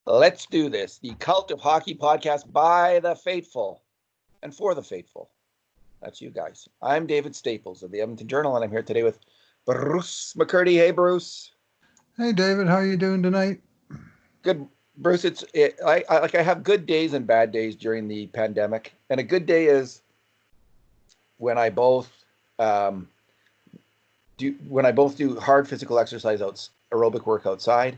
Let's do this. The Cult of Hockey podcast by the faithful and for the faithful. That's you guys. I'm David Staples of the Edmonton Journal, and I'm here today with Bruce McCurdy. Hey, Bruce. Hey, David. How are you doing tonight? Good, Bruce. I have good days and bad days during the pandemic, and a good day is when I both do hard physical exercise aerobic work outside,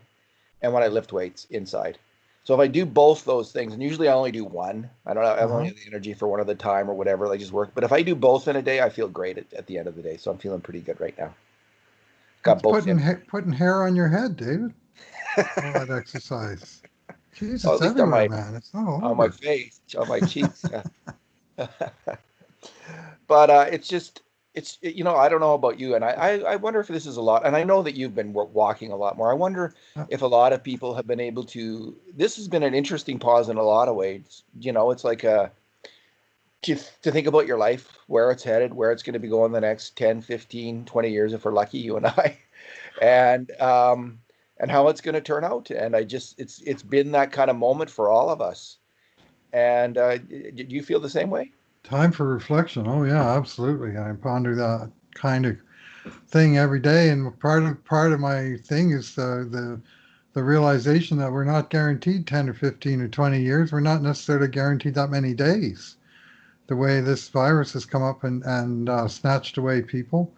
and when I lift weights inside. So if I do both those things, and usually I only do one, I don't know, I only have the energy for one at a time or whatever, I just work. But if I do both in a day, I feel great at the end of the day. So I'm feeling pretty good right now. Got It's both in. putting hair on your head, David. All that exercise. Jeez, Oh, it's at least everywhere, man. It's all on my over. face, on my cheeks. But I don't know about you, and I wonder if this is a lot. And I know that you've been walking a lot more. I wonder Uh, if a lot of people have been able to. This has been an interesting pause in a lot of ways. It's like to think about your life, where it's headed, where it's going to be going the next 10, 15, 20 years, if we're lucky, you and I, and how it's going to turn out. And it's been that kind of moment for all of us. And do you feel the same way? Time for reflection. Oh yeah, absolutely. I ponder that kind of thing every day, and part of my thing is the realization that we're not guaranteed 10 or 15 or 20 years. We're not necessarily guaranteed that many days. The way this virus has come up and snatched away people.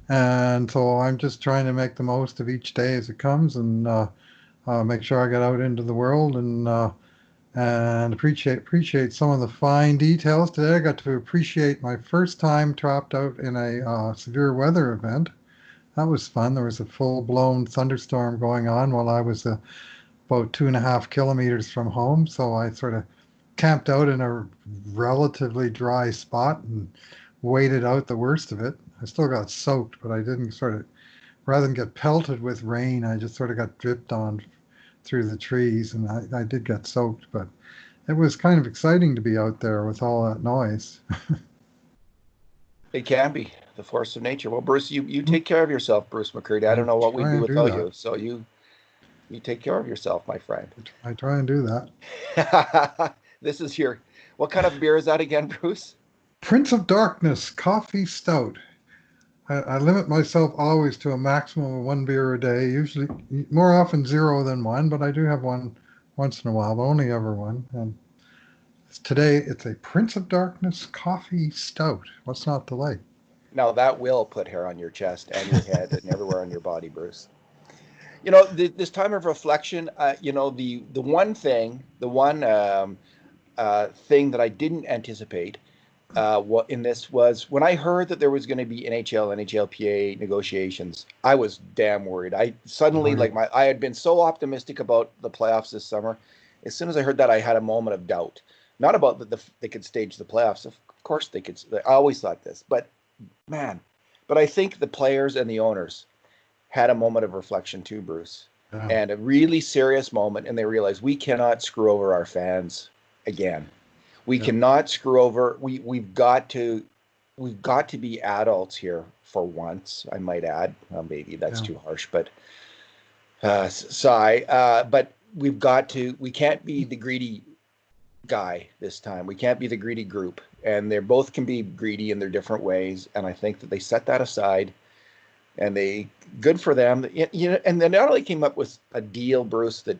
And so I'm just trying to make the most of each day as it comes and make sure I get out into the world and appreciate some of the fine details. Today I got to appreciate my first time trapped out in a severe weather event. That was fun. There was a full-blown thunderstorm going on while I was about 2.5 kilometers from home. So I sort of camped out in a relatively dry spot and waited out the worst of it. I still got soaked, but I didn't rather than get pelted with rain, I just sort of got dripped on through the trees, and I did get soaked, but it was kind of exciting to be out there with all that noise. It can be the force of nature. Well, Bruce, you take care of yourself, Bruce McCurdy. I I don't know what we'd try do and do without that. you. So you take care of yourself, my friend. I try and do that. This is your what kind of beer is that again, Bruce? Prince of Darkness Coffee Stout. I limit myself always to a maximum of one beer a day, usually more often zero than one, but I do have one once in a while, but only ever one. And today it's a Prince of Darkness Coffee Stout. What's not to like? Now that will put hair on your chest and your head and everywhere on your body, Bruce. This time of reflection, the one thing that I didn't anticipate what in this was when I heard that there was going to be NHL, NHLPA negotiations. I was damn worried. I suddenly Oh, yeah. I had been so optimistic about the playoffs this summer. As soon as I heard that, I had a moment of doubt. Not about that they could stage the playoffs. Of course they could. I always thought this, but man, but I think the players and the owners had a moment of reflection too, Bruce, Yeah. and a really serious moment, and they realized we cannot screw over our fans again. We Yeah. cannot screw over. We've got to be adults here for once. I might add. Well, maybe that's Yeah. too harsh, but sigh. But we've got to. We can't be the greedy guy this time. We can't be the greedy group, and they both can be greedy in their different ways. And I think that they set that aside, and they good for them. And they not only came up with a deal, Bruce, that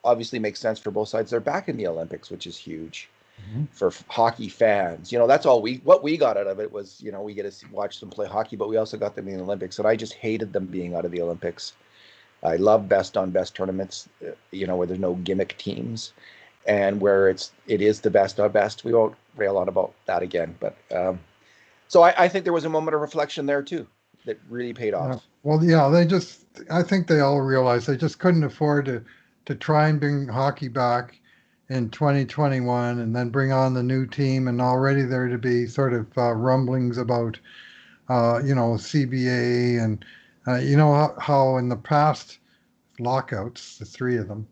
obviously makes sense for both sides. They're back in the Olympics, which is huge Mhm. for hockey fans. That's all what we got out of it was, we get to watch them play hockey, but we also got them in the Olympics. And I just hated them being out of the Olympics. I love best on best tournaments, where there's no gimmick teams and where it is the best on best. We won't rail on about that again, but so I think there was a moment of reflection there too that really paid Yeah. off. Well, yeah, I think they all realized they just couldn't afford to try and bring hockey back in 2021 and then bring on the new team and already there to be sort of rumblings about, CBA and, how in the past lockouts, the three of them,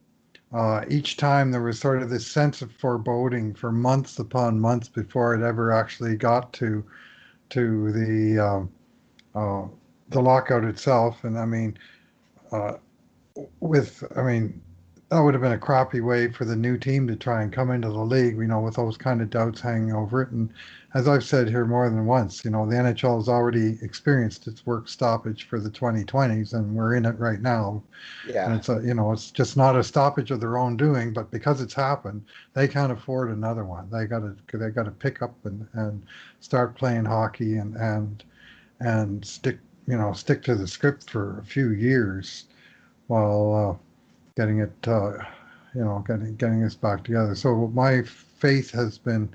each time there was sort of this sense of foreboding for months upon months before it ever actually got to uh, the lockout itself. And I mean, with I mean, that would have been a crappy way for the new team to try and come into the league, with those kind of doubts hanging over it. And as I've said here more than once, the NHL has already experienced its work stoppage for the 2020s, and we're in it right now. And Yeah. it's just not a stoppage of their own doing, but because it's happened, they can't afford another one. They got to pick up and start playing hockey and stick to the script for a few years while getting it, getting us back together. So my faith has been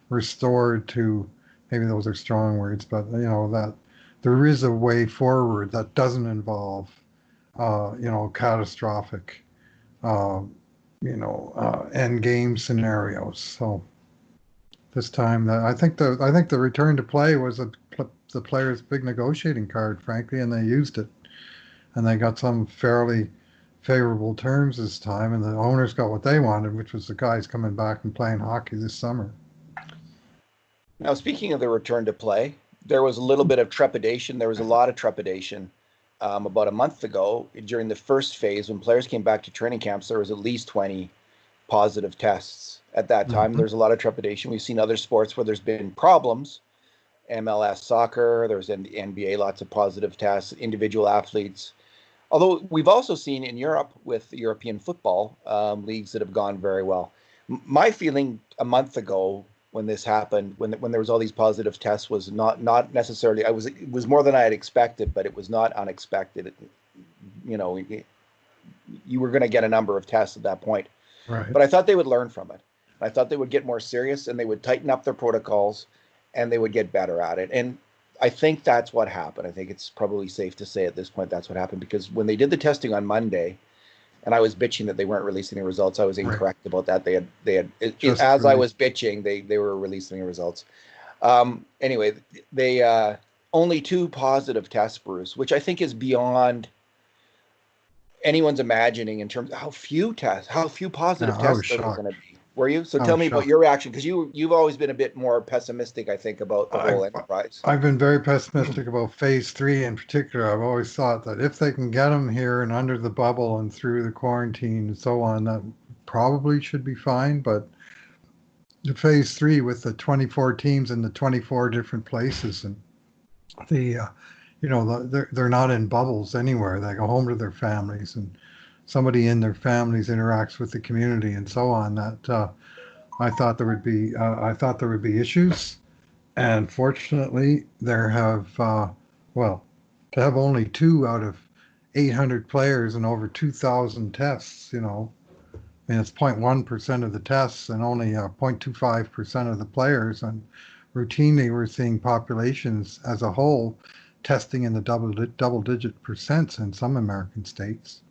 restored to, maybe those are strong words, but that there is a way forward that doesn't involve, catastrophic, uh, end game scenarios. So this time, I think the return to play was the players' big negotiating card, frankly, and they used it, and they got some fairly favorable terms this time, and the owners got what they wanted, which was the guys coming back and playing hockey this summer. Now, speaking of the return to play, there was a little bit of trepidation. There was a lot of trepidation about a month ago during the first phase when players came back to training camps. There was at least 20 positive tests at that time. Mhm. There's a lot of trepidation. We've seen other sports where there's been problems. MLS soccer, there's in the NBA, lots of positive tests, individual athletes. Although we've also seen in Europe with the European football leagues that have gone very well. My feeling a month ago when this happened, when there was all these positive tests, was not necessarily. It was more than I had expected, but it was not unexpected. You know, you were going to get a number of tests at that point, Right. but I thought they would learn from it. I thought they would get more serious and they would tighten up their protocols and they would get better at it. And I think that's what happened. I think it's probably safe to say at this point that's what happened, because when they did the testing on Monday, and I was bitching that they weren't releasing the results, I was Right. incorrect about that. Just As I released. was bitching, they were releasing the results. Anyway, they only two positive tests, Bruce, which I think is beyond anyone's imagining in terms of how few Yeah, positive I was tests are there going to shocked. be. Were you? So I tell was me about shocked. your reaction, because you've always been a bit more pessimistic, I think, about the I've whole enterprise. I've been very pessimistic about phase three in particular. I've always thought that if they can get them here and under the bubble and through the quarantine and so on, that probably should be fine. But the phase three with the 24 teams in the 24 different places, and the they're not in bubbles anywhere. They go home to their families, and somebody in their families interacts with the community and so on. That I thought there would be issues, and fortunately, there have, well, to have only two out of 800 players and over 2,000 tests, I mean, it's 0.1% of the tests and only 0.25% of the players. And routinely, we're seeing populations as a whole testing in the double digit percents in some American states.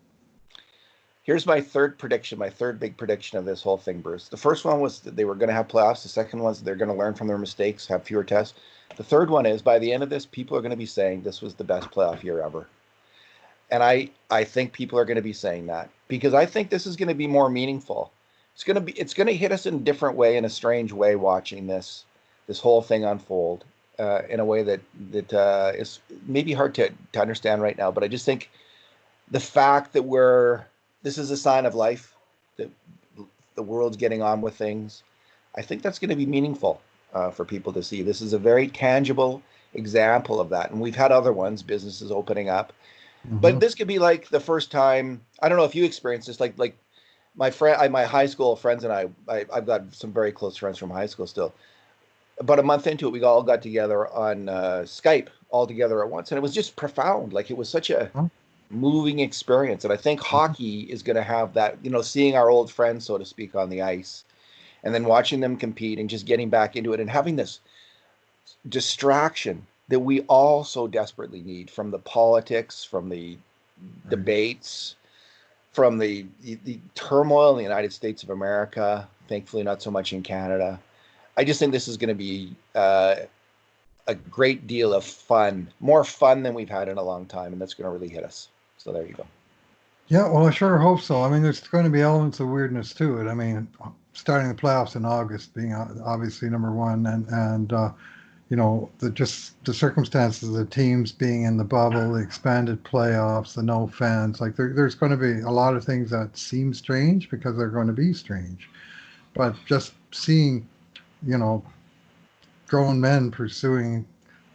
Here's my third prediction, my third big prediction of this whole thing, Bruce. The first one was that they were going to have playoffs. The second one is they're going to learn from their mistakes, have fewer tests. The third one is by the end of this, people are going to be saying this was the best playoff year ever. And I think people are going to be saying that because I think this is going to be more meaningful. It's going to hit us in a different way, in a strange way, watching this whole thing unfold in a way that is maybe hard to understand right now. But I just think the fact that this is a sign of life, that the world's getting on with things. I think that's going to be meaningful for people to see. This is a very tangible example of that, and we've had other ones, businesses opening up, but Hmm. this could be like the first time. I don't know if you experienced this, like my friend, my high school friends, and I've got some very close friends from high school still. About a month into it, we all got together on Skype all together at once, and it was just profound. Like it was such a moving experience. And I think hockey is going to have that, seeing our old friends, so to speak, on the ice and then watching them compete and just getting back into it and having this distraction that we all so desperately need from the politics, from the Right. debates, from the turmoil in the United States of America. Thankfully, not so much in Canada. I just think this is going to be a great deal of fun, more fun than we've had in a long time, and that's going to really hit us. So there you go. Yeah, well, I sure hope so. I mean, there's going to be elements of weirdness to it. I mean, starting the playoffs in August being obviously number one, and the circumstances of the teams being in the bubble, the expanded playoffs, the no fans. Like there's going to be a lot of things that seem strange because they're going to be strange. But just seeing, you know, grown men pursuing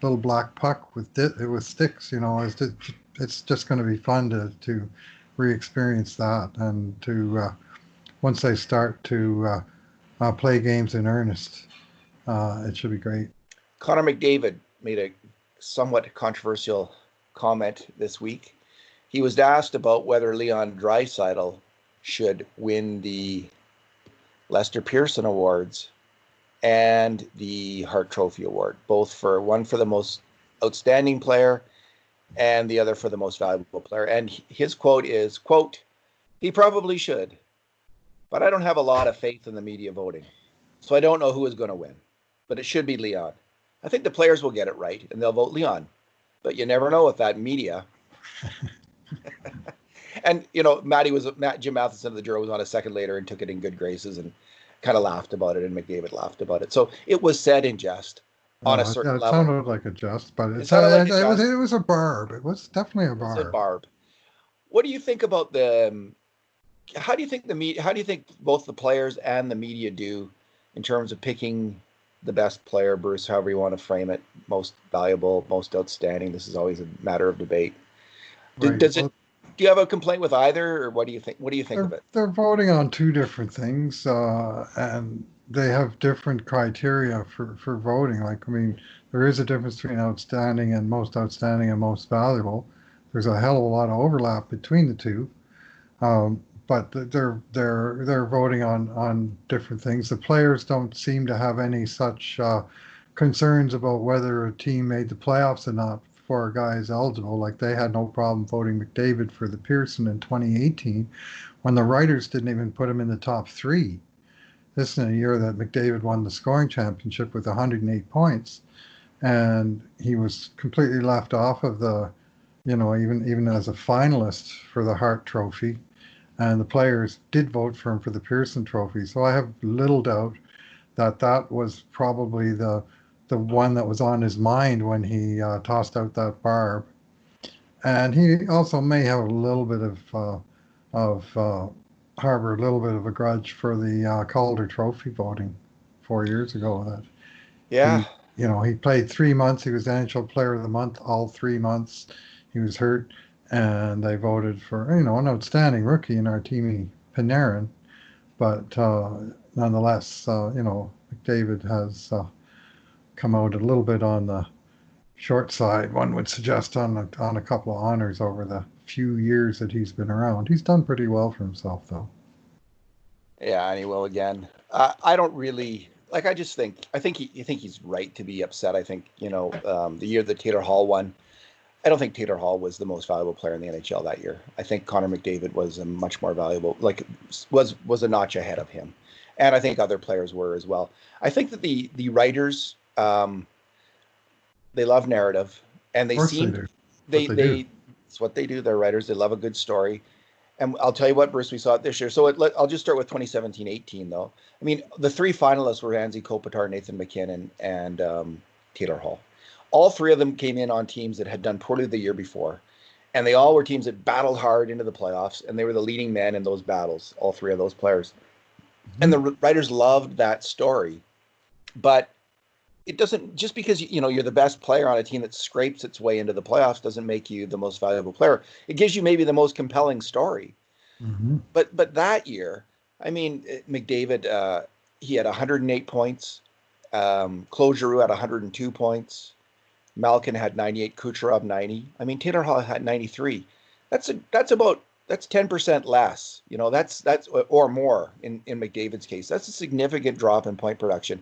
little black puck with sticks, it's just going to be fun to re-experience that and to once they start to play games in earnest, it should be great. Connor McDavid made a somewhat controversial comment this week. He was asked about whether Leon Draisaitl should win the Lester Pearson Awards and the Hart Trophy Award, both for one for the most outstanding player and the other for the most valuable player. And his quote is, quote, "He probably should, but I don't have a lot of faith in the media voting. So I don't know who is going to win, but it should be Leon. I think the players will get it right and they'll vote Leon, but you never know with that media." And, Jim Matheson of the Journal was on a second later and took it in good graces and kind of laughed about it, and McDavid laughed about it. So it was said in jest on a certain it level. sounded like a jest, but It sounded like a jest. It was a barb. It was definitely a barb. It's a barb. What do you think about how do you think both the players and the media do in terms of picking the best player, Bruce, however you want to frame it, most valuable, most outstanding? This is always a matter of debate. Right. Do you have a complaint with either, or what do you think? What do you think of it? They're voting on two different things, and they have different criteria for voting. Like, I mean, there is a difference between outstanding and most valuable. There's a hell of a lot of overlap between the two, but they're voting on different things. The players don't seem to have any such concerns about whether a team made the playoffs or not for guys eligible. Like, they had no problem voting McDavid for the Pearson in 2018 when the writers didn't even put him in the top three. This is a year that McDavid won the scoring championship with 108 points, and he was completely left off of the, even as a finalist for the Hart Trophy, and the players did vote for him for the Pearson Trophy. So I have little doubt that was probably the one that was on his mind when he tossed out that barb. And he also may have a little bit harbor a little bit of a grudge for the Calder Trophy voting 4 years ago. That Yeah. he played 3 months. He was NHL Player of the Month all 3 months. He was hurt, and they voted for an outstanding rookie in Artemi Panarin. But nonetheless, McDavid has come out a little bit on the short side, one would suggest, on a couple of honors over the few years that he's been around. He's done pretty well for himself, though. Yeah, and he will again. I don't really like. I think he's right to be upset. I think the year that Taylor Hall won, I don't think Taylor Hall was the most valuable player in the NHL that year. I think Connor McDavid was a much more valuable, was a notch ahead of him, and I think other players were as well. I think that the writers, they love narrative, and they seem it's what they do. They're writers. They love a good story. And I'll tell you what, Bruce, we saw it this year. So I'll just start with 2017-18, though. I mean, the three finalists were Anze Kopitar, Nathan MacKinnon, and Taylor Hall. All three of them came in on teams that had done poorly the year before, and they all were teams that battled hard into the playoffs, and they were the leading men in those battles, all three of those players. Mm-hmm. And the writers loved that story. But it doesn't, just because you're the best player on a team that scrapes its way into the playoffs doesn't make you the most valuable player. It gives you maybe the most compelling story. Mm-hmm. But that year, I mean, McDavid, he had 108 points. Claude Giroux had 102 points. Malkin had 98. Kucherov 90. I mean, Taylor Hall had 93. That's 10% less. That's or more in McDavid's case. That's a significant drop in point production.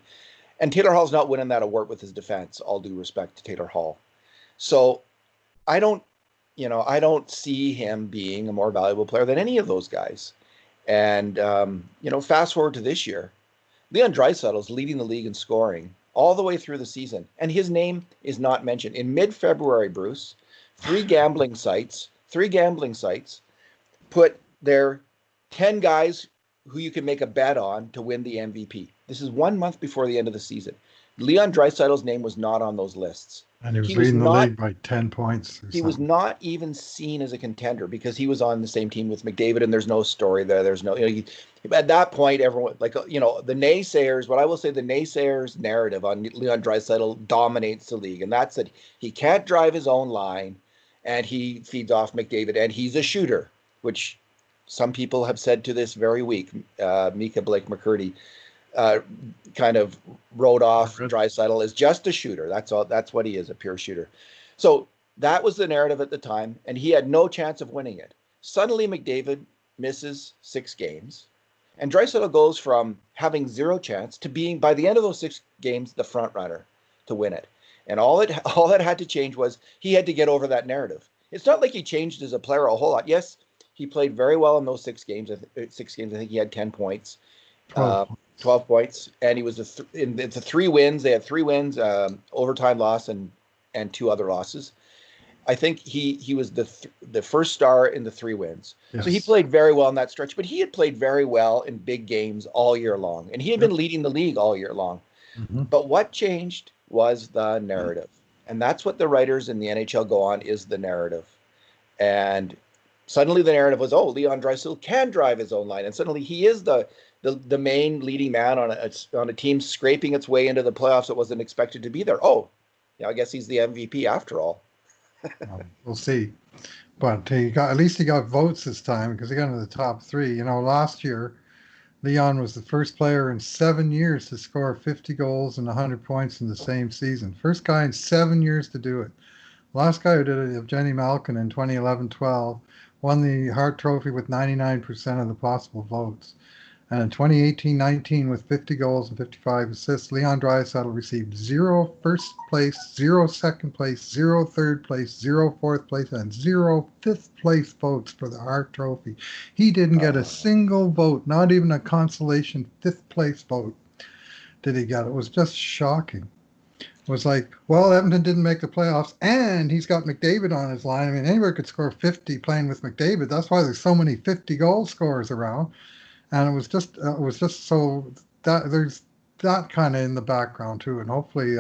And Taylor Hall's not winning that award with his defense, all due respect to Taylor Hall. So I don't see him being a more valuable player than any of those guys. And, fast forward to this year, Leon Draisaitl is leading the league in scoring all the way through the season. And his name is not mentioned. In mid-February, Bruce, three gambling sites put their 10 guys who you can make a bet on to win the MVP. This is 1 month before the end of the season. Leon Draisaitl's name was not on those lists. And he was He was leading the not league by 10 points or he was something. not even seen as a contender because he was on the same team with McDavid, and there's no story there. There's no, at that point, everyone, like, the naysayers, what I will say, the naysayers narrative on Leon Draisaitl dominates the league, and that's that he can't drive his own line, and he feeds off McDavid, and he's a shooter, which some people have said to this very week. Mika Blake McCurdy uh, kind of wrote off Draisaitl as just a shooter. That's all. That's what he is, a pure shooter. So that was the narrative at the time, and he had no chance of winning it. Suddenly, McDavid misses 6 games, and Draisaitl goes from having zero chance to being, by the end of those 6 games, the front runner to win it. And all that had to change was he had to get over that narrative. It's not like he changed as a player a whole lot. Yes, he played very well in those 6 games. 6 games, I think he had 10 points. 12. 12 points, and he was in the 3 wins. They had 3 wins, overtime loss, and 2 other losses. I think he was the first star in the 3 wins. Yes. So he played very well in that stretch, but he had played very well in big games all year long, and he had been leading the league all year long. Mm-hmm. But what changed was the narrative, and that's what the writers in the NHL go on, is the narrative. And suddenly the narrative was, oh, Leon Draisaitl can drive his own line, and suddenly he is the main leading man on a team scraping its way into the playoffs that wasn't expected to be there. Oh, yeah, I guess he's the MVP after all. We'll see. But at least he got votes this time because he got into the top 3. Last year, Leon was the first player in 7 years to score 50 goals and 100 points in the same season. First guy in 7 years to do it. Last guy who did it, Evgeny Malkin, in 2011-12, won the Hart Trophy with 99% of the possible votes. And in 2018-19, with 50 goals and 55 assists, Leon Draisaitl received 0 first place, 0 second place, 0 third place, 0 fourth place, and 0 fifth place votes for the Hart Trophy. He didn't get a single vote, not even a consolation 5th place vote did he get. It was just shocking. It was like, well, Edmonton didn't make the playoffs, and he's got McDavid on his line. I mean, anybody could score 50 playing with McDavid. That's why there's so many 50-goal scorers around. And it was just so that there's that kind of in the background too, and hopefully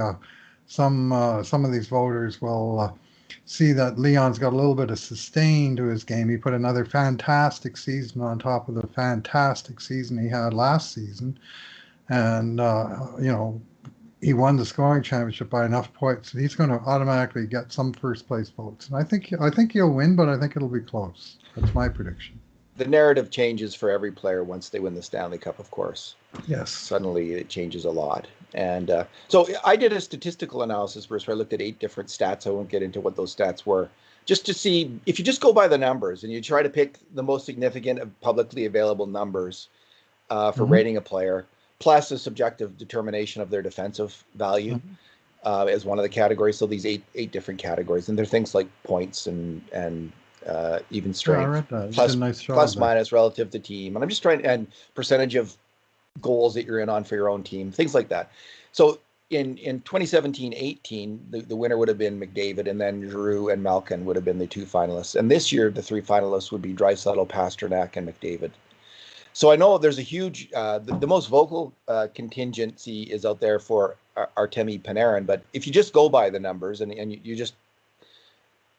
some of these voters will see that Leon's got a little bit of sustain to his game. He put another fantastic season on top of the fantastic season he had last season, and he won the scoring championship by enough points that he's going to automatically get some first place votes. And I think he'll win, but I think it'll be close. That's my prediction. The narrative changes for every player once they win the Stanley Cup, of course. Yes. Suddenly it changes a lot. And so I did a statistical analysis first where I looked at 8 different stats. I won't get into what those stats were. Just to see, if you just go by the numbers and you try to pick the most significant of publicly available numbers for rating a player, plus a subjective determination of their defensive value as one of the categories. So these eight different categories. And they're things like points and even strength, plus minus relative to team. And I'm just trying, and percentage of goals that you're in on for your own team, things like that. So in 2017-18, the winner would have been McDavid, and then Giroux and Malkin would have been the 2 finalists. And this year, the 3 finalists would be Draisaitl, Pastrnak, and McDavid. So I know there's a huge, the most vocal contingency is out there for Artemi Panarin. But if you just go by the numbers and you just,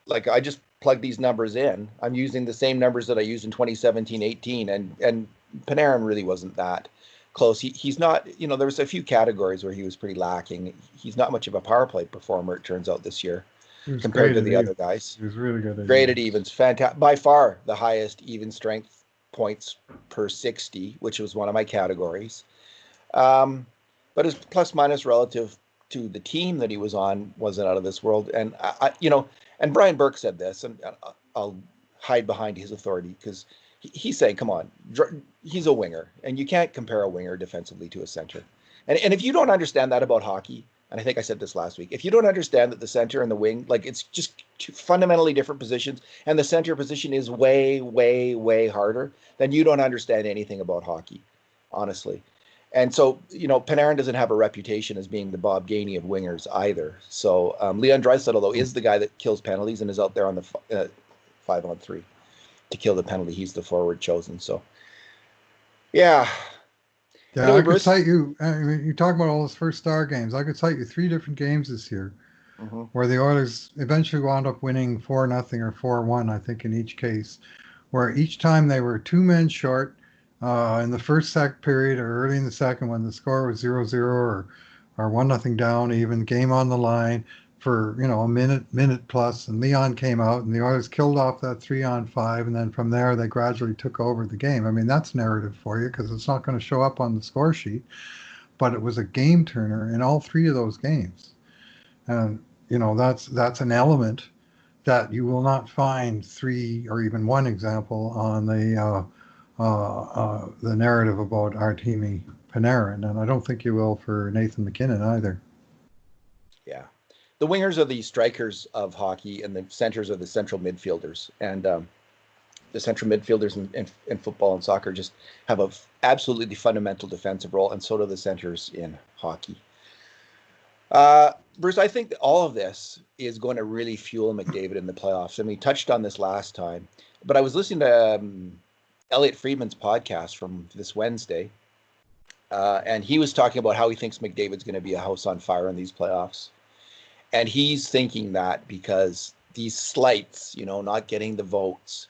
like, I just plug these numbers in, I'm using the same numbers that I used in 2017-18, and Panarin really wasn't that close. He's not, there was a few categories where he was pretty lacking. He's not much of a power play performer, it turns out, this year compared to the other guys. He was really good at great at evens. Fantastic, by far the highest even strength points per 60, which was one of my categories. But his plus minus relative to the team that he was on wasn't out of this world. And and Brian Burke said this, and I'll hide behind his authority because he's saying, come on, he's a winger, and you can't compare a winger defensively to a center. And if you don't understand that about hockey, and I think I said this last week, if you don't understand that the center and the wing, like, it's just 2 fundamentally different positions, and the center position is way, way, way harder, then you don't understand anything about hockey, honestly. And so, Panarin doesn't have a reputation as being the Bob Gainey of wingers either. So Leon Draisaitl, though, is the guy that kills penalties and is out there on the 5-on-3 to kill the penalty. He's the forward chosen. So, yeah. Yeah, Anyway, I could Bruce. cite you. I mean, you talk about all those first star games. I could cite you three different games this year Hmm. where the Oilers eventually wound up winning 4-0 or 4-1, I think, in each case, where each time they were two men short in the first sec period or early in the second when the score was 0-0 or 1-0 down, even game on the line for a minute plus, and Leon came out and the Oilers killed off that 3-on-5, and then from there they gradually took over the game. I mean, that's narrative for you because it's not going to show up on the score sheet, but it was a game turner in all three of those games. And that's an element that you will not find three or even one example on the narrative about Artemi Panarin, and I don't think you will for Nathan MacKinnon either. Yeah. The wingers are the strikers of hockey, and the centers are the central midfielders. And the central midfielders in football and soccer just have a absolutely fundamental defensive role, and so do the centers in hockey. Bruce, I think that all of this is going to really fuel McDavid in the playoffs. And we touched on this last time, but I was listening to Elliot Friedman's podcast from this Wednesday, and he was talking about how he thinks McDavid's going to be a house on fire in these playoffs. And he's thinking that because these slights, not getting the votes,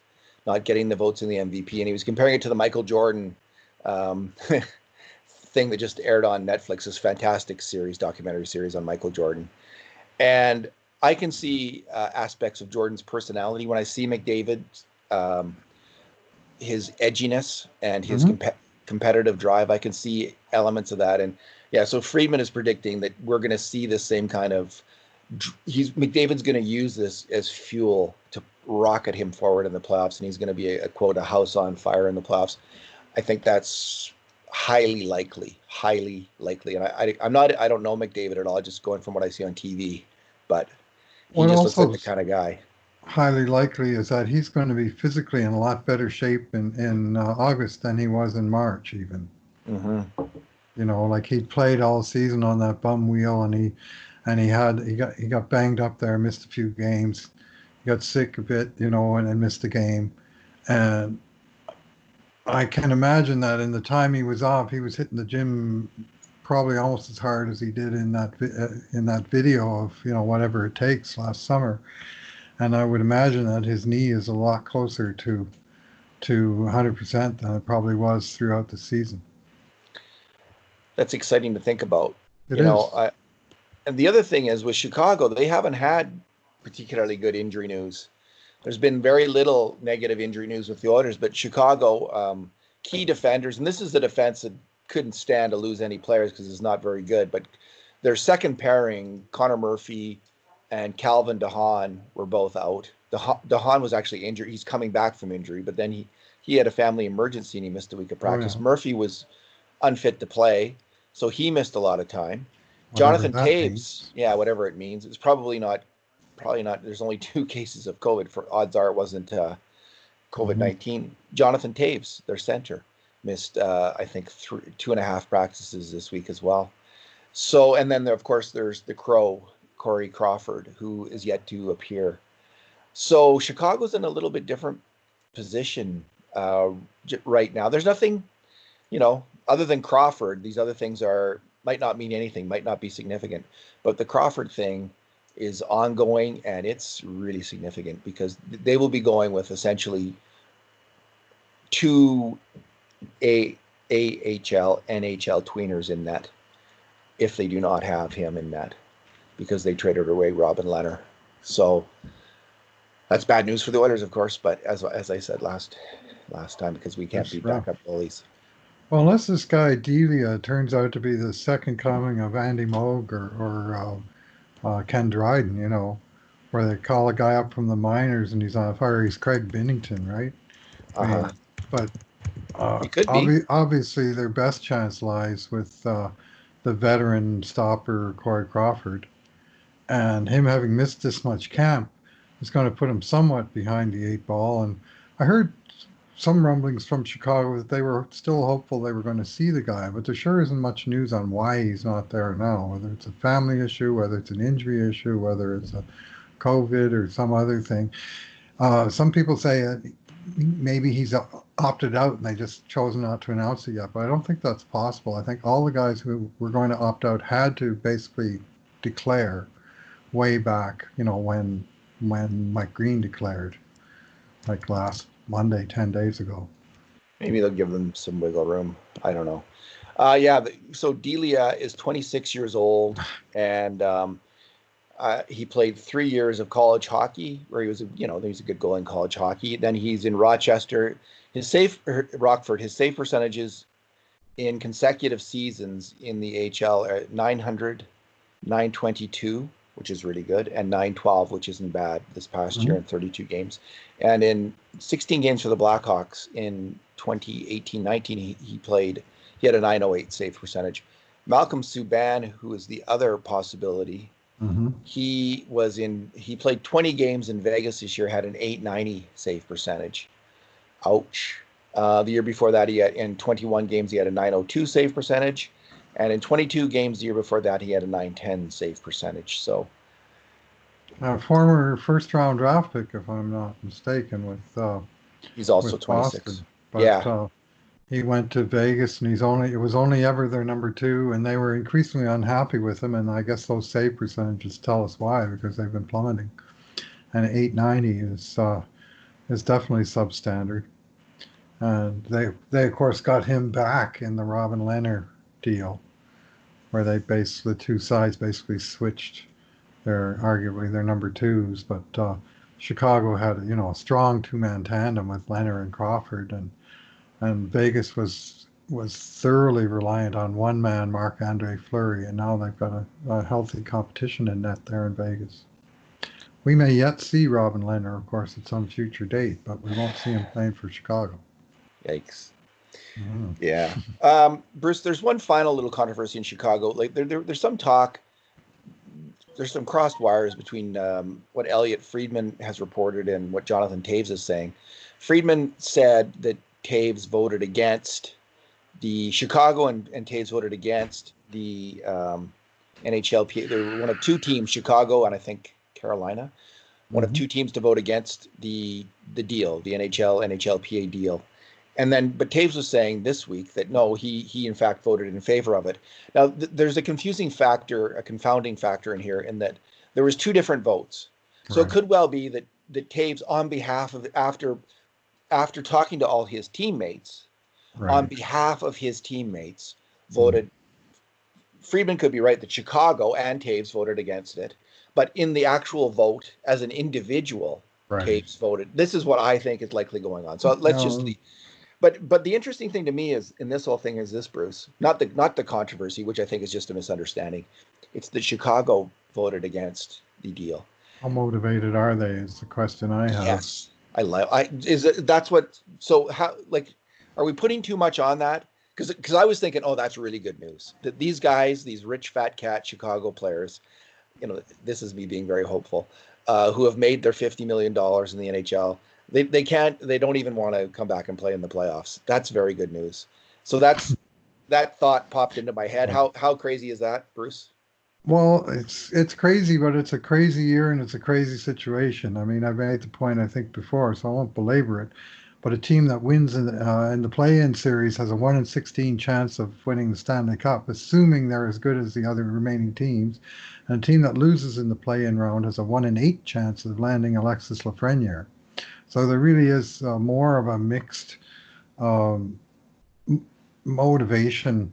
not getting the votes in the MVP, and he was comparing it to the Michael Jordan um, thing that just aired on Netflix, this fantastic documentary series on Michael Jordan. And I can see aspects of Jordan's personality when I see McDavid, um, his edginess and his Hmm. competitive drive. I can see elements of that. And yeah, so Friedman is predicting that we're going to see the same kind of. McDavid's going to use this as fuel to rocket him forward in the playoffs, and he's going to be a quote a house on fire in the playoffs. I think that's highly likely. And I don't know McDavid at all, just going from what I see on TV, but he What just looks like also the is kind of guy. highly likely is that he's going to be physically in a lot better shape in August than he was in March, even. Hmm. Like he'd played all season on that bum wheel, and he got banged up there, missed a few games, he got sick a bit, and missed a game. And I can imagine that in the time he was off, he was hitting the gym probably almost as hard as he did in that video of whatever it takes last summer. And I would imagine that his knee is a lot closer to 100% than it probably was throughout the season. That's exciting to think about. It You know, is. I, and the other thing is with Chicago, they haven't had particularly good injury news. There's been very little negative injury news with the Oilers, but Chicago, key defenders, and this is the defense that couldn't stand to lose any players because it's not very good. But their second pairing, Connor Murphy and Calvin DeHaan, were both out. DeHaan was actually injured. He's coming back from injury, but then he had a family emergency and he missed a week of Oh practice. yeah, Murphy was unfit to play, so he missed a lot of time. whatever Jonathan that Taves, means. yeah, whatever it means, it's probably not. There's only two cases of COVID. For odds are it wasn't COVID Hmm. 19. Jonathan Taves, their center, missed I think 2.5 practices this week as well. So and then of course there's the Crow, Corey Crawford, who is yet to appear. So Chicago's in a little bit different position uh, right now. There's nothing, other than Crawford. These other things might not mean anything, might not be significant, but the Crawford thing is ongoing and it's really significant because they will be going with essentially two A AHL NHL tweeners in net if they do not have him in net because they traded away Robin Leonard. So that's bad news for the Oilers, of course. But as I said last time, because we can't That's beat rough. backup goalies. Well, unless this guy Delia turns out to be the second coming of Andy Moog or Ken Dryden, where they call a guy up from the minors and he's on fire. He's Craig Binnington, right? I Uh huh. mean, but It could be. obviously their best chance lies with the veteran stopper Corey Crawford, and him having missed this much camp is going to put him somewhat behind the eight ball. And I heard some rumblings from Chicago that they were still hopeful they were going to see the guy, but there sure isn't much news on why he's not there now, whether it's a family issue, whether it's an injury issue, whether it's a COVID or some other thing. Some people say maybe he's opted out and they just chose not to announce it yet. But I don't think that's possible. I think all the guys who were going to opt out had to basically declare way back, when Mike Green declared, like last Monday, 10 days ago. Maybe they'll give them some wiggle room. I don't know. So Delia is 26 years old, and he played 3 years of college hockey, where he was a good goalie in college hockey. Then he's in Rochester. Rockford. His save percentages in consecutive seasons in the HL are 900, 922, which is really good, and 912, which isn't bad this past year in 32 games. And in 16 games for the Blackhawks in 2018-19, he had a 908 save percentage. Malcolm Subban, who is the other possibility, he played 20 games in Vegas this year, had an 890 save percentage. Ouch. The year before that, in 21 games, he had a 902 save percentage. And in 22 games the year before that, he had a 910 save percentage. So, a former first-round draft pick, if I'm not mistaken, with he's also with 26. Boston. But Yeah. he went to Vegas, and it was only ever their number two, and they were increasingly unhappy with him. And I guess those save percentages tell us why, because they've been plummeting. And 890 is definitely substandard. And they of course got him back in the Robin Lehner deal, where the two sides basically switched arguably their number twos, but Chicago had a strong two-man tandem with Lehner and Crawford, and Vegas was thoroughly reliant on one man, Marc-Andre Fleury, and now they've got a healthy competition in net there in Vegas. We may yet see Robin Lehner, of course, at some future date, but we won't see him playing for Chicago. Yikes. Yeah. Bruce, there's one final little controversy in Chicago. Like there's some talk, there's some crossed wires between what Elliot Friedman has reported and what Jonathan Toews is saying. Friedman said that Toews voted against the Chicago and Toews voted against the NHLPA. They were one of two teams, Chicago and I think Carolina, one of two teams to vote against the deal, the NHLPA deal. But Toews was saying this week that no, he in fact voted in favor of it. Now there's a confounding factor in here, in that there was two different votes. So It could well be that Toews, on behalf of after talking to all his teammates, on behalf of his teammates, voted. Friedman could be right that Chicago and Toews voted against it, but in the actual vote as an individual, Toews voted. This is what I think is likely going on. So let's just leave. But the interesting thing to me is in this whole thing is this, Bruce, not the controversy, which I think is just a misunderstanding. It's that Chicago voted against the deal. How motivated are they? Is the question I have. Yes, are we putting too much on that? Because I was thinking, that's really good news that these guys, these rich fat cat Chicago players, this is me being very hopeful, who have made their $50 million in the NHL. They don't even want to come back and play in the playoffs. That's very good news. So that thought popped into my head. How crazy is that, Bruce? Well, it's crazy, but it's a crazy year and it's a crazy situation. I mean, I've made the point, I think, before, so I won't belabor it. But a team that wins in the play-in series has a 1 in 16 chance of winning the Stanley Cup, assuming they're as good as the other remaining teams. And a team that loses in the play-in round has a 1 in 8 chance of landing Alexis Lafreniere. So there really is more of a mixed motivation,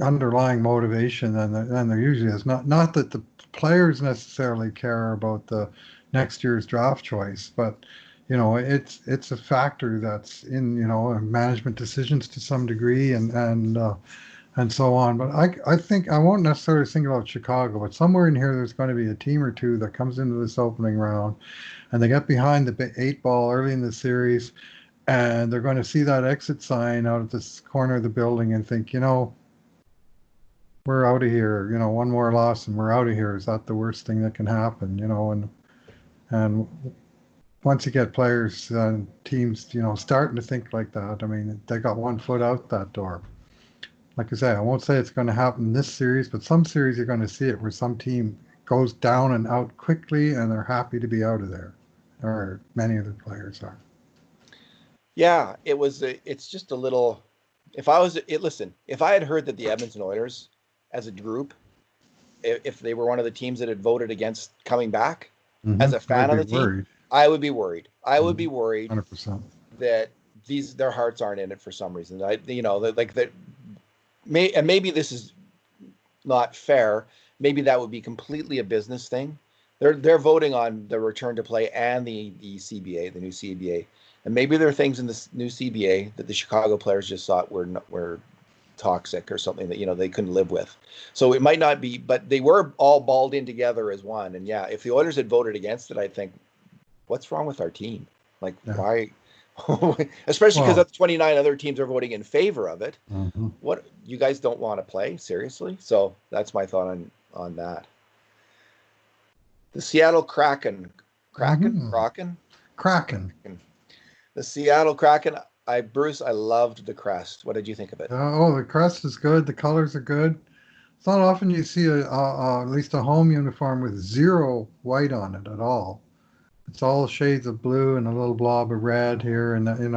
underlying motivation than there usually is. Not that the players necessarily care about the next year's draft choice, but it's a factor that's in management decisions to some degree and so on. But I think I won't necessarily single out Chicago, but somewhere in here there's going to be a team or two that comes into this opening round and they get behind the 8 ball early in the series, and they're going to see that exit sign out at this corner of the building and think, we're out of here. One more loss and we're out of here. Is that the worst thing that can happen? And once you get players and teams, starting to think like that, I mean, they got one foot out that door. Like I say, I won't say it's going to happen in this series, but some series you're going to see it where some team goes down and out quickly and they're happy to be out of there, or many of the players are. Yeah, it was. It's just a little. If I was it, listen. If I had heard that the Edmonton Oilers, as a group, if they were one of the teams that had voted against coming back, as a I'd fan of be the team, worried. I would be worried. I would be Mm-hmm. worried 100%. that their hearts aren't in it for some reason. Like that. And maybe this is not fair. Maybe that would be completely a business thing. They're voting on the return to play and the CBA, the new CBA, and maybe there are things in this new CBA that the Chicago players just thought were toxic or something that they couldn't live with. So it might not be, but they were all balled in together as one. And yeah, if the Oilers had voted against it, I think, what's wrong with our team? Like, Yeah. why? Especially because Well, 29 other teams are voting in favor of it. hmm What, you guys don't want to play seriously? So that's my thought on that. The Seattle Kraken, hmm Kraken, Kraken. the Seattle Kraken. Bruce, I loved the crest. What did you think of it? Oh, the crest is good. The colors are good. It's not often you see at least a home uniform with zero white on it at all. It's all shades of blue and a little blob of red here, and it's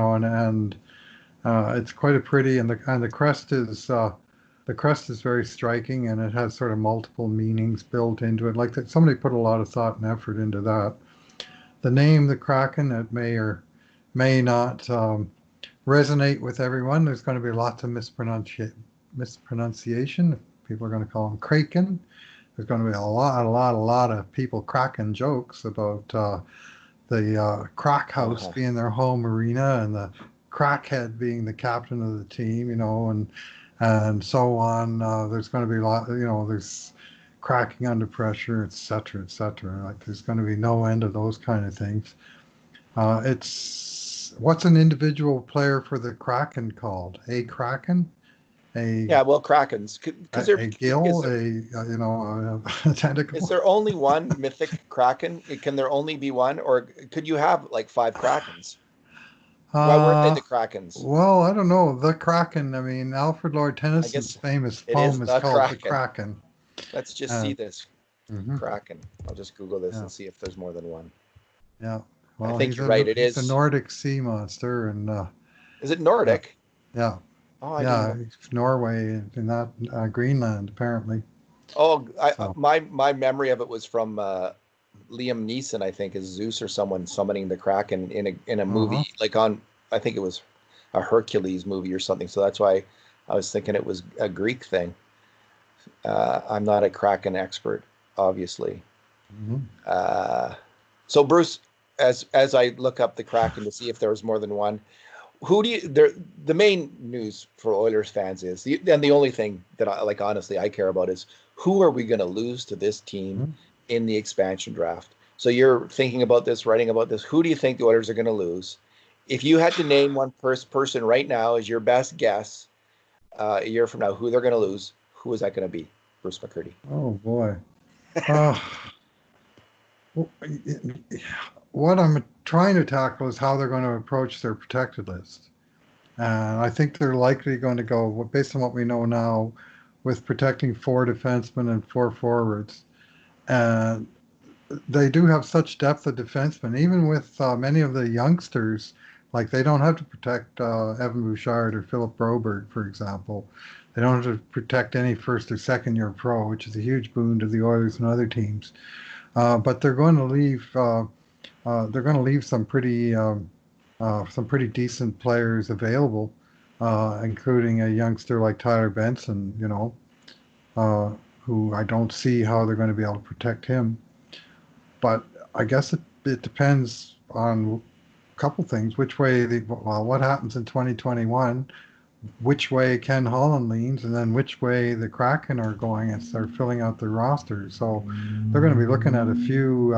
quite a pretty. And the crest is very striking, and it has sort of multiple meanings built into it. Like that, somebody put a lot of thought and effort into that. The name, the Kraken, it may or may not resonate with everyone. There's going to be lots of mispronunciation. People are going to call them Kraken. There's going to be a lot of people cracking jokes about the Crack House Uh, being their home arena and the Crackhead being the captain of the team, and so on. There's going to be a lot, there's cracking under pressure, et cetera, et cetera. Like there's going to be no end of those kind of things. It's what's an individual player for the Kraken called? A Kraken? A yeah, well, Krakens, because a gill? A is tentacle? there only one mythic Kraken? Can there only be one, or could you have like five Krakens? Why weren't they Uh, the Krakens? well, I don't know. The Kraken. I mean, Alfred Lord I Tennyson's guess famous it is poem is the called The Kraken. Kraken. Let's just see Uh, this hmm Kraken. I'll just Google this Yeah, and see if there's more than one. yeah. I Well, think you're right. It he's a is. Nordic sea monster, and Is it yeah, Nordic? yeah, Oh, I didn't yeah. know. It's Norway and not Greenland apparently. Oh, So, my memory of it was from Liam Neeson, I think, as Zeus or someone summoning the Kraken in a uh-huh. movie, like on, I think it was a Hercules movie or something. So that's why I was thinking it was a Greek thing. I'm not a Kraken expert, obviously. hmm Uh, so Bruce, as I look up the Kraken to see if there was more than one, who do you there the main news for Oilers fans is and the only thing that I like honestly I care about is who are we going to lose to this team hmm in the expansion draft. So you're thinking about this, writing about this. Who do you think the Oilers are going to lose? If you had to name one person right now as your best guess a year from now, who they're going to lose, who is that going to be? Bruce McCurdy. Oh boy. Uh, w- what I'm trying to tackle is how they're going to approach their protected list. And I think they're likely going to go, based on what we know now, with protecting four defensemen and four forwards. And they do have such depth of defensemen, even with many of the youngsters. Like they don't have to protect Evan Bouchard or Philip Broberg, for example. They don't have to protect any first or second year pro, which is a huge boon to the Oilers and other teams. But they're going to leave. They're going to leave some pretty decent players available, including a youngster like Tyler Benson. Uh, who I don't see how they're going to be able to protect him. But I guess it depends on a couple things. What happens in 2021, which way Ken Holland leans, and then which way the Kraken are going and start filling out their roster. So they're going to be looking at a few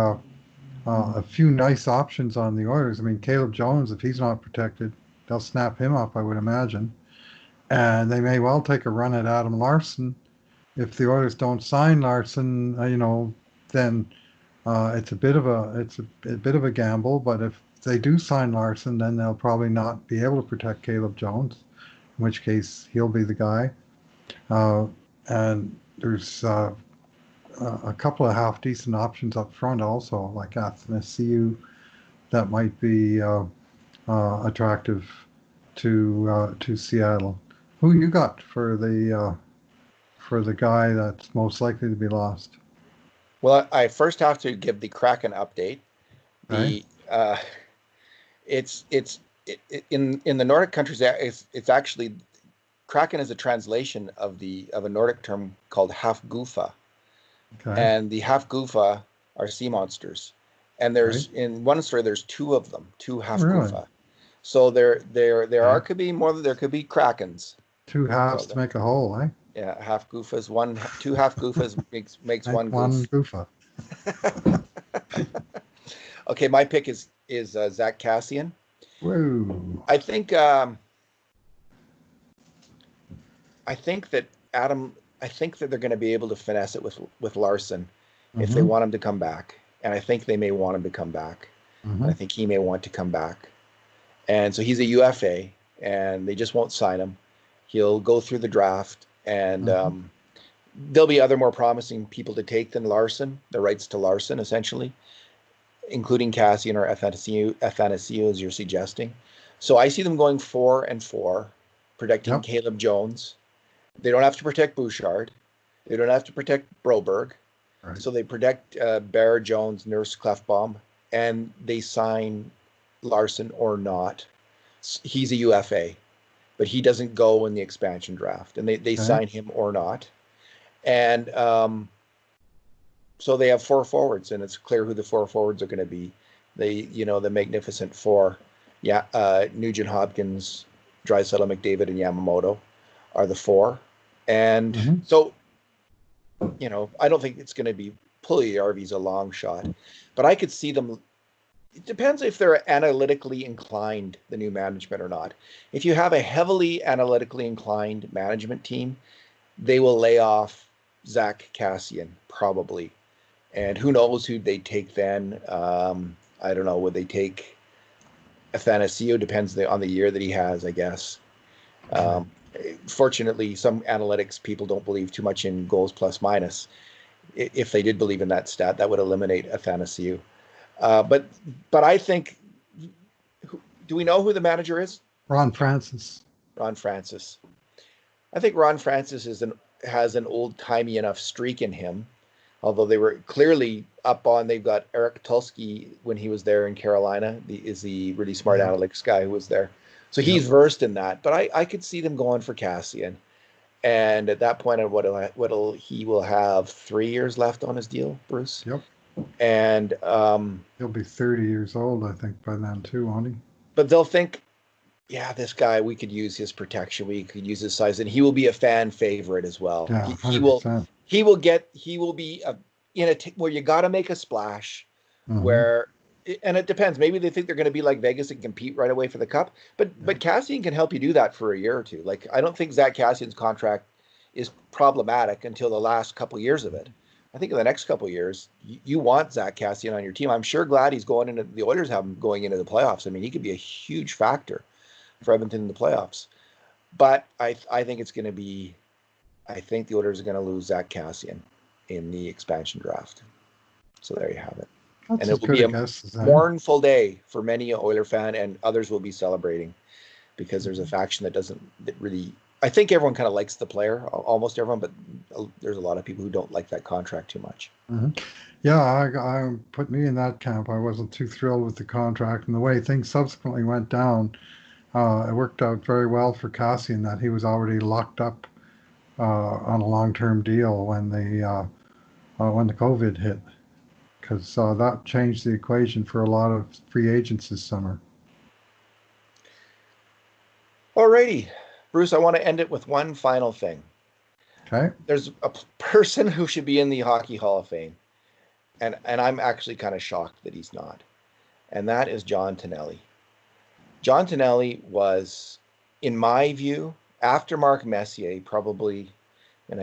nice options on the Oilers. I mean, Caleb Jones, if he's not protected, they'll snap him up, I would imagine. And they may well take a run at Adam Larson. If the Oilers don't sign Larson, then it's a bit of a gamble. But if they do sign Larson, then they'll probably not be able to protect Caleb Jones, in which case he'll be the guy. Uh, and there's a couple of half decent options up front also, like Athanasiu that might be attractive to Seattle. Who you got for the guy that's most likely to be lost? Well, I first have to give the Kraken update. Okay, The in the Nordic countries, it's actually Kraken is a translation of a Nordic term called half gufa, okay, and the half gufa are sea monsters. And right. there's in one story there's two of them, two half Really? gufa. So there are Okay. could be more there could be krakens. Two So halves to make a whole, eh? yeah, half gufas, one two half gufas makes Make one one goof. goofa. Okay, my pick is Zack Kassian. Whoa. I think I think that Adam. I think that they're going to be able to finesse it with Larson if they Mm-hmm. want him to come back, and I think they may want him to come back, and Mm-hmm. I think he may want to come back, and so he's a UFA, and they just won't sign him. He'll go through the draft, and Mm-hmm. there'll be other more promising people to take than Larson, the rights to Larson, essentially, including Cassian or Athanasiu, as you're suggesting. So I see them going 4-4, protecting Yep. Caleb Jones. They don't have to protect Bouchard. They don't have to protect Broberg. Right. So they protect Bear, Jones, Nurse, Clefbaum, and they sign Larson or not. He's a UFA, but he doesn't go in the expansion draft, and they Okay. sign him or not. And so they have four forwards, and it's clear who the four forwards are going to be. The magnificent four, yeah, Nugent Hopkins, Draisaitl, McDavid, and Yamamoto are the four. And Mm-hmm. so, I don't think it's going to be Puljujärvi's a long shot, but I could see them. It depends if they're analytically inclined, the new management or not. If you have a heavily analytically inclined management team, they will lay off Zack Kassian probably, and who knows who they take then. I don't know. Would they take Athanasio? Depends on the year that he has, I guess. Right. Um, Fortunately, some analytics people don't believe too much in goals plus minus. If they did believe in that stat, that would eliminate Athanasiu. But I think, do we know who the manager is? Ron Francis. Ron Francis. I think Ron Francis has an old timey enough streak in him. Although they were clearly up on, they've got Eric Tulsky when he was there in Carolina, is the really smart Yeah. analytics guy who was there. So Yep. he's versed in that. But I could see them going for Cassian. And at that point, he will have 3 years left on his deal, Bruce. Yep. And He'll be 30 years old, I think, by then too, won't he? but they'll think, yeah, this guy, we could use his protection, we could use his size, and he will be a fan favorite as well. Yeah, He will 100%. he will be where you got to make a splash, Mm-hmm. where and it depends. Maybe they think they're going to be like Vegas and compete right away for the cup, but Yep. Cassian can help you do that for a year or two. Like I don't think Zack Cassian's contract is problematic until the last couple years of it. I think in the next couple years, you want Zack Kassian on your team. I'm sure glad he's going into the Oilers have him going into the playoffs. I mean, he could be a huge factor for Edmonton in the playoffs. But I think it's going to be. I think the Oilers are going to lose Zack Kassian in the expansion draft. So there you have it. And That's as it will good be a a guess as any. mournful day for many an Oiler fan, and others will be celebrating because there's a faction that really. I think everyone kind of likes the player, almost everyone, but there's a lot of people who don't like that contract too much. Hmm. Yeah, I put me in that camp. I wasn't too thrilled with the contract and the way things subsequently went down. It worked out very well for Cassian that he was already locked up on a long-term deal when the COVID hit, because that changed the equation for a lot of free agents this summer. Alrighty, Bruce, I want to end it with one final thing. Okay. There's a person who should be in the Hockey Hall of Fame, and I'm actually kind of shocked that he's not, and that is John Tonelli. John Tonelli was, in my view, after Mark Messier, probably, and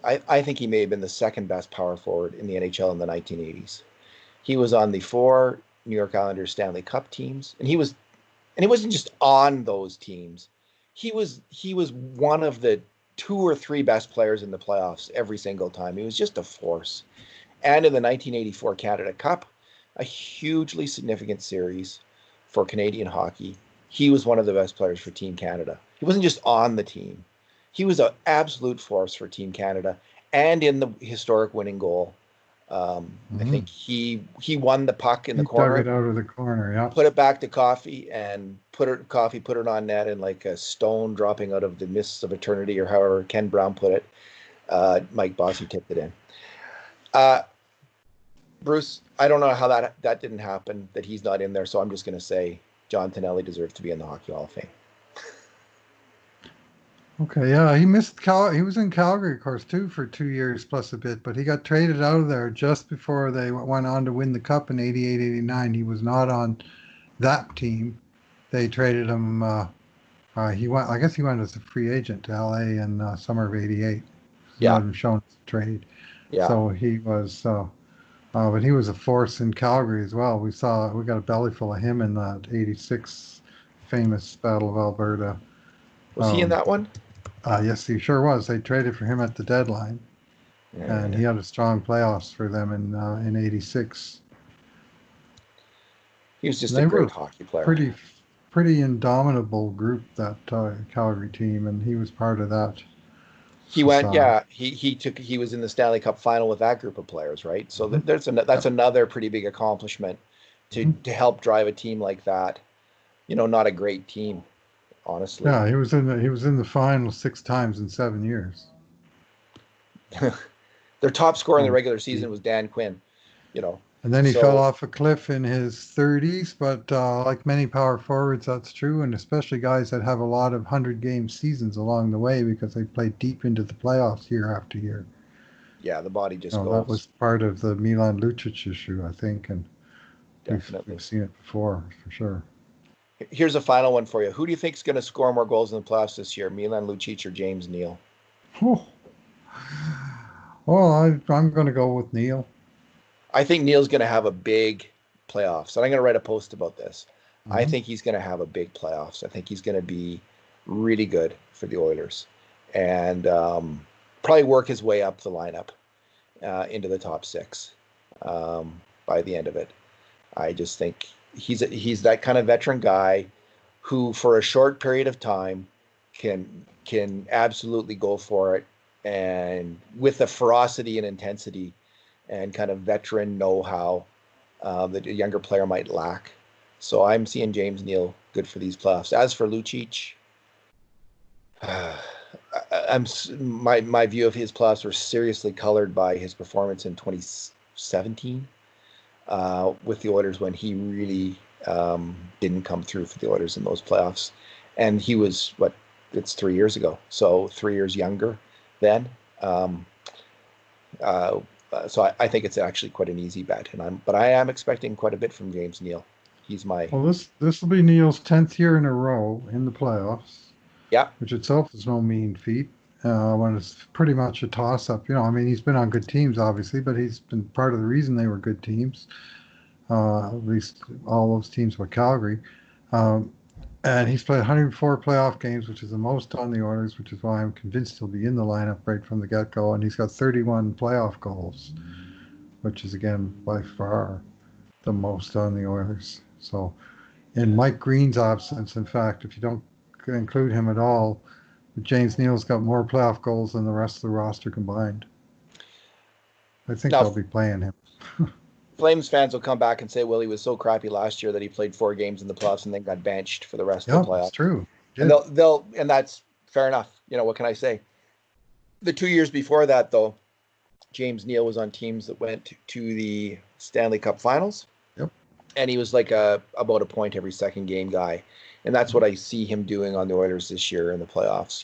I think he may have been the second best power forward in the NHL in the 1980s. He was on the 4 New York Islanders Stanley Cup teams, and he wasn't just on those teams. He was one of the 2 or 3 best players in the playoffs every single time. He was just a force. And in the 1984 Canada Cup, a hugely significant series for Canadian hockey. He was one of the best players for Team Canada. He wasn't just on the team. He was an absolute force for Team Canada, and in the historic winning goal. I think he won the puck in the He corner. dug it out of the corner, yeah. Put it back to Coffey and put it on net, and like a stone dropping out of the mists of eternity, or however Ken Brown put it. Mike Bossy tipped it in. Bruce, I don't know how that didn't happen, that he's not in there, so I'm just going to say John Tonelli deserves to be in the Hockey Hall of Fame. Okay, yeah, he missed he was in Calgary, of course, too, for 2 years plus a bit, but he got traded out of there just before they went on to win the Cup in 88, 89. He was not on that team. They traded him. He went. I guess he went as a free agent to LA in summer of '88. Yeah. Not shown as a trade. Yeah. So he was. But he was a force in Calgary as well. We got a belly full of him in that '86 famous Battle of Alberta. Was he in that one? Yes, he sure was. They traded for him at the deadline, and he had a strong playoffs for them in '86. He was just a great hockey player. Pretty indomitable group, that Calgary team, and he was part of that. He went, yeah. He was in the Stanley Cup final with that group of players, right? So that's another pretty big accomplishment to help drive a team like that. Not a great team, honestly. Yeah, he was in the final 6 times in 7 years. Their top scorer in the regular season was Dan Quinn. And then he fell off a cliff in his 30s, but like many power forwards, that's true, and especially guys that have a lot of 100-game seasons along the way because they played deep into the playoffs year after year. Yeah, the body just goes. That was part of the Milan Lucic issue, I think, and we've seen it before, for sure. Here's a final one for you. Who do you think is going to score more goals in the playoffs this year, Milan Lucic or James Neal? Oh. Well, I'm going to go with Neal. I think Neal's going to have a big playoffs. And I'm going to write a post about this. I think he's going to have a big playoffs. I think he's going to be really good for the Oilers and probably work his way up the lineup into the top 6 by the end of it. I just think he's that kind of veteran guy who, for a short period of time, can absolutely go for it, and with the ferocity and intensity and kind of veteran know-how that a younger player might lack. So I'm seeing James Neal good for these playoffs. As for Lucic, my view of his playoffs were seriously colored by his performance in 2017 with the Oilers, when he really didn't come through for the Oilers in those playoffs. And he was, it's 3 years ago, so 3 years younger then. So I think it's actually quite an easy bet, but I am expecting quite a bit from James Neal. He's my. Well, this will be Neal's 10th year in a row in the playoffs. Yeah, which itself is no mean feat. When it's pretty much a toss-up, he's been on good teams, obviously, but he's been part of the reason they were good teams. At least all those teams were Calgary. And he's played 104 playoff games, which is the most on the Oilers, which is why I'm convinced he'll be in the lineup right from the get-go. And he's got 31 playoff goals, which is, again, by far the most on the Oilers. So in Mike Green's absence, in fact, if you don't include him at all, James Neal's got more playoff goals than the rest of the roster combined. I think they'll be playing him. Flames fans will come back and say, well, he was so crappy last year that he played 4 games in the playoffs and then got benched for the rest of the playoffs. That's true. Yeah. And and that's fair enough. What can I say? The 2 years before that, though, James Neal was on teams that went to the Stanley Cup Finals. Yep. And he was like about a point every second game guy. And that's what I see him doing on the Oilers this year in the playoffs.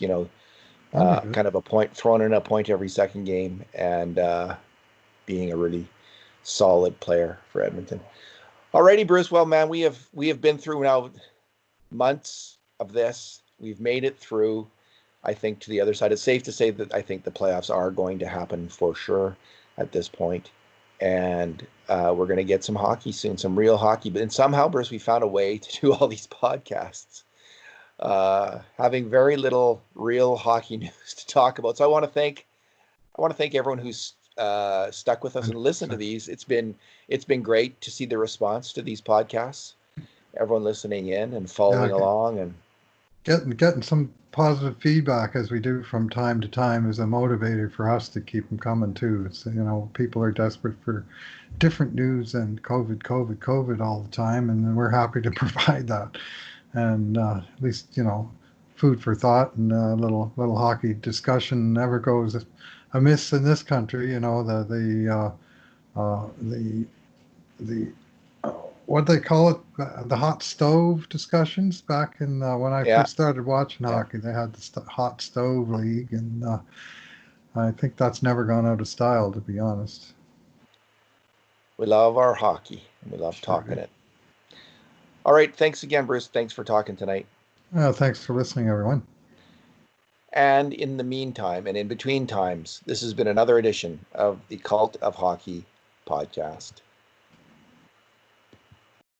Kind of a point, throwing in a point every second game, and being a really solid player for Edmonton. Alrighty, Bruce. Well, man, we have been through now months of this. We've made it through, I think, to the other side. It's safe to say that I think the playoffs are going to happen for sure at this point. And we're going to get some hockey soon, some real hockey. But somehow, Bruce, we found a way to do all these podcasts, having very little real hockey news to talk about. So I want to thank everyone who's stuck with us and listened to these. It's been great to see the response to these podcasts, everyone listening in and Yeah, following along. And getting some positive feedback as we do from time to time is a motivator for us to keep them coming too. It's, people are desperate for different news and COVID all the time, and we're happy to provide that. And at least food for thought and a little hockey discussion never goes amiss in this country. The what they call it, the hot stove discussions back in when I yeah, first started watching yeah, hockey. They had the hot stove league, and I think that's never gone out of style, to be honest. we love our hockey and we love Sure talking do. it. All right. Thanks again, Bruce. Thanks for talking tonight. Thanks for listening, everyone. And in the meantime, and in between times, this has been another edition of the Cult of Hockey podcast.